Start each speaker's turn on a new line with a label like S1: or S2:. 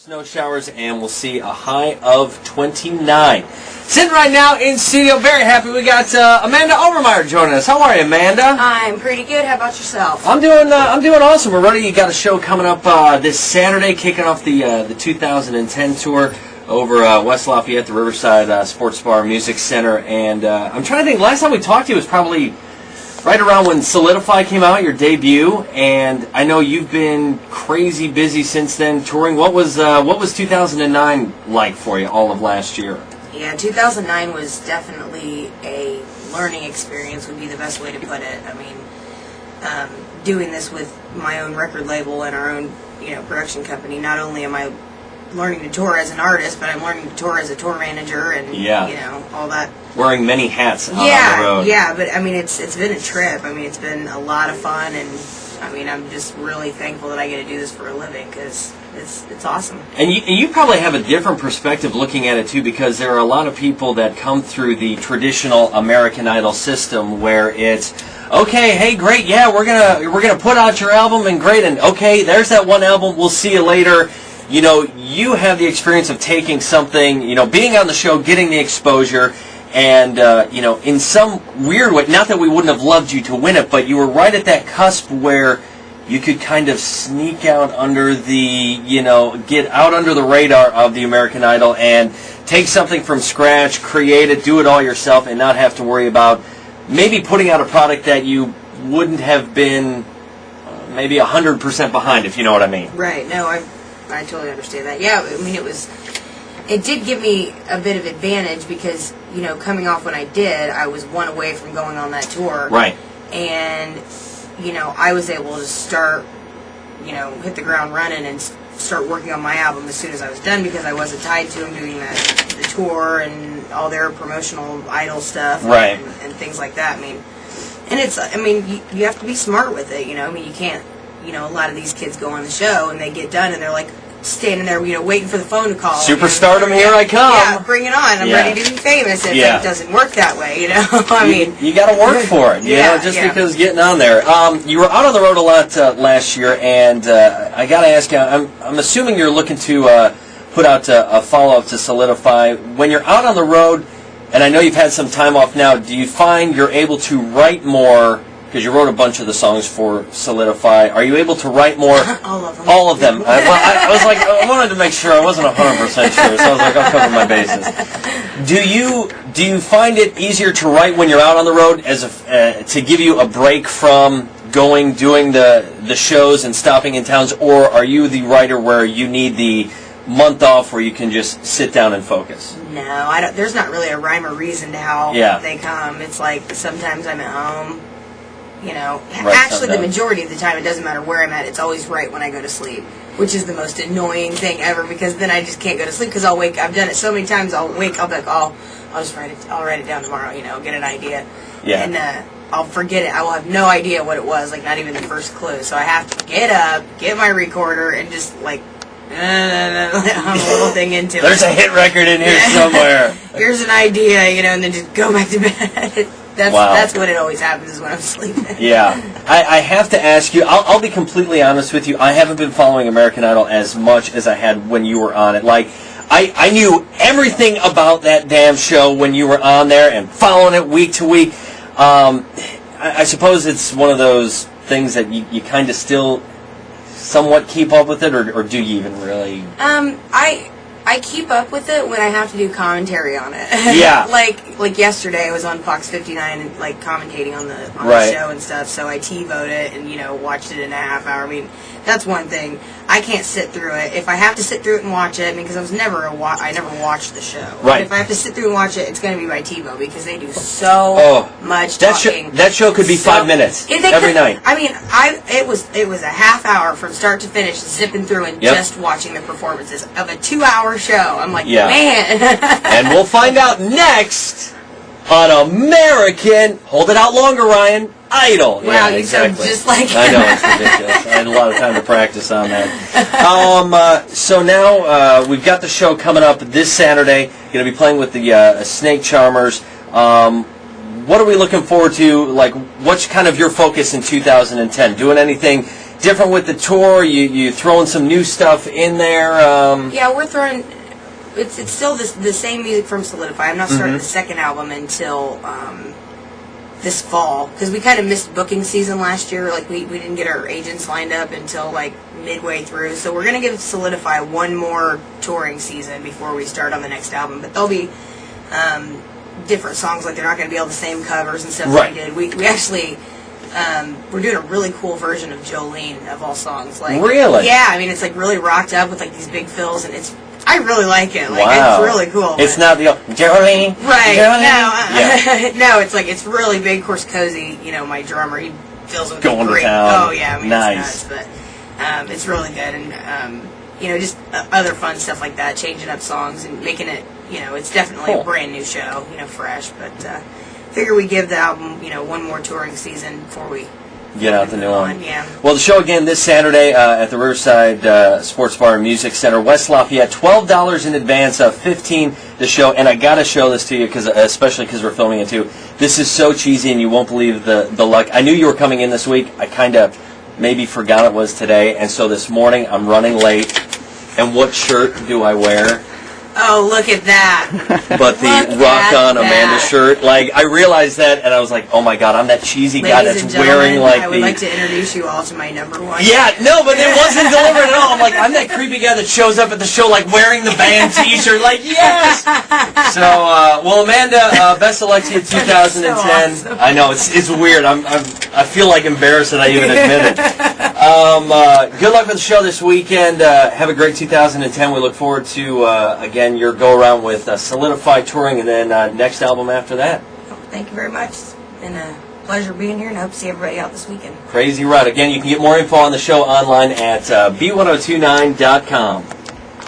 S1: snow showers, and we'll see a high of 29. Sitting right now in studio, very happy. We got Amanda Overmyer joining us. How are you, Amanda?
S2: I'm pretty good. How about yourself?
S1: I'm doing awesome. We're ready. You got a show coming up this Saturday, kicking off the 2010 tour over West Lafayette, the Riverside Sports Bar Music Center. And I'm trying to think. Last time we talked to you was probably right around when Solidify came out, your debut, and I know you've been crazy busy since then touring. What was 2009 like for you all of last year?
S2: Yeah, 2009 was definitely a learning experience, would be the best way to put it. I mean, doing this with my own record label and our own, production company, not only am I learning to tour as an artist, but I'm learning to tour as a tour manager and, all that.
S1: Wearing many hats on the road.
S2: Yeah, but I mean, it's been a trip. I mean, it's been a lot of fun, and I mean, I'm just really thankful that I get to do this for a living, because it's awesome. And
S1: you probably have a different perspective looking at it too, because there are a lot of people that come through the traditional American Idol system where it's, okay, hey, great, yeah, we're gonna put out your album, and great, and okay, there's that one album, we'll see you later. You have the experience of taking something, being on the show, getting the exposure, and, in some weird way, not that we wouldn't have loved you to win it, but you were right at that cusp where you could kind of sneak out under the, get out under the radar of the American Idol and take something from scratch, create it, do it all yourself, and not have to worry about maybe putting out a product that you wouldn't have been maybe 100% behind, if you know what I mean.
S2: Right. No, I totally understand that. Yeah, I mean, it did give me a bit of advantage because, coming off when I did, I was one away from going on that tour.
S1: Right.
S2: And, I was able to start, hit the ground running and start working on my album as soon as I was done, because I wasn't tied to them doing the tour and all their promotional Idol stuff.
S1: Right.
S2: And things like that. You have to be smart with it, you can't, a lot of these kids go on the show and they get done and they're like standing there, waiting for the phone to call.
S1: Superstardom, here I come.
S2: Yeah, bring it on. I'm ready to be famous. It doesn't work that way,
S1: You got to work for it, because getting on there. You were out on the road a lot last year, and I got to ask you, I'm assuming you're looking to put out a follow-up to Solidify. When you're out on the road, and I know you've had some time off now, do you find you're able to write more? Because you wrote a bunch of the songs for Solidify. Are you able to write more?
S2: All of them.
S1: All of them. I was like, I wanted to make sure. I wasn't 100% sure, so I was like, I'll cover my bases. Do you find it easier to write when you're out on the road, to give you a break from doing the shows and stopping in towns, or are you the writer where you need the month off where you can just sit down and focus?
S2: No, I don't. There's not really a rhyme or reason to how they come. It's like sometimes I'm at home. Actually, the majority of the time, it doesn't matter where I'm at. It's always right when I go to sleep, which is the most annoying thing ever, because then I just can't go to sleep because I'll wake. I've done it so many times. I'll wake. I'll be like, I'll just write it. I'll write it down tomorrow. Get an idea.
S1: Yeah.
S2: And I'll forget it. I will have no idea what it was. Like, not even the first clue. So I have to get up, get my recorder, and just like hum a little thing into it.
S1: There's a hit record in here somewhere.
S2: Here's an idea, and then just go back to bed. That's what it always happens, is when I'm sleeping.
S1: Yeah. I have to ask you, I'll be completely honest with you, I haven't been following American Idol as much as I had when you were on it. Like, I knew everything about that damn show when you were on there and following it week to week. I suppose it's one of those things that you kind of still somewhat keep up with it, or do you even really?
S2: I keep up with it when I have to do commentary on it.
S1: Yeah.
S2: like yesterday, I was on Fox 59 and commentating on the show and stuff. So I TiVoed it and watched it in a half hour. I mean, that's one thing. I can't sit through it. If I have to sit through it and watch it, because I was never I never watched the show.
S1: Right.
S2: But if I have to sit through and watch it, it's going to be by TiVo, because they do so much talking.
S1: That show could be 5 minutes every night.
S2: I mean, it was a half hour from start to finish, zipping through and just watching the performances of a 2-hour show. I'm like, man.
S1: And we'll find out next on American. Hold it out longer, Ryan. Idol.
S2: Wow, you sound just like
S1: I know, it's ridiculous. I had a lot of time to practice on that. So now we've got the show coming up this Saturday. Going to be playing with the Snake Charmers. What are we looking forward to? Like, what's kind of your focus in 2010? Doing anything different with the tour? You throwing some new stuff in there?
S2: Yeah, we're throwing. It's still the same music from Solidify. I'm not starting the second album until this fall, because we kind of missed booking season last year. Like we didn't get our agents lined up until like midway through. So we're gonna give Solidify one more touring season before we start on the next album. But there'll be different songs. Like they're not gonna be all the same covers and stuff like we did. We actually. We're doing a really cool version of Jolene of all songs. Like,
S1: really?
S2: Yeah, I mean it's like really rocked up with like these big fills, and I really like it. Like
S1: wow.
S2: It's really cool.
S1: It's not the Jolene.
S2: Right.
S1: Jolene?
S2: No, no, it's really big. Of course, Cozy, my drummer, he fills with
S1: going
S2: great.
S1: to town.
S2: Oh yeah, I mean,
S1: nice.
S2: It's nuts, but it's really good, and just other fun stuff like that, changing up songs and making it. It's definitely a brand new show. Fresh, but. Figure we give the album, one more touring season before we
S1: get out the new one.
S2: Yeah.
S1: Well, the show again this Saturday at the Riverside Sports Bar and Music Center, West Lafayette. $12 in advance, $15 the show. And I gotta show this to you especially because we're filming it too. This is so cheesy, and you won't believe the luck. I knew you were coming in this week. I kind of maybe forgot it was today, and so this morning I'm running late. And what shirt do I wear?
S2: Oh, look at that.
S1: But the Rock On Amanda shirt, like, I realized that, and I was like, oh my god, I'm that cheesy guy that's wearing, like,
S2: I would like to introduce you all to my number one.
S1: Yeah, no, but it wasn't delivered at all. I'm like, I'm that creepy guy that shows up at the show, like, wearing the band t-shirt, like, yes! So, well, Amanda, best of luck to you 2010. So awesome. I know, it's weird. I feel like embarrassed that I even admit it. Good luck with the show this weekend. Have a great 2010. We look forward to, again, your go-around with Solidify touring, and then next album after that.
S2: Thank you very much. It's been a pleasure being here, and I hope to see everybody out this weekend.
S1: Crazy Rod. Again, you can get more info on the show online at B102-9.com.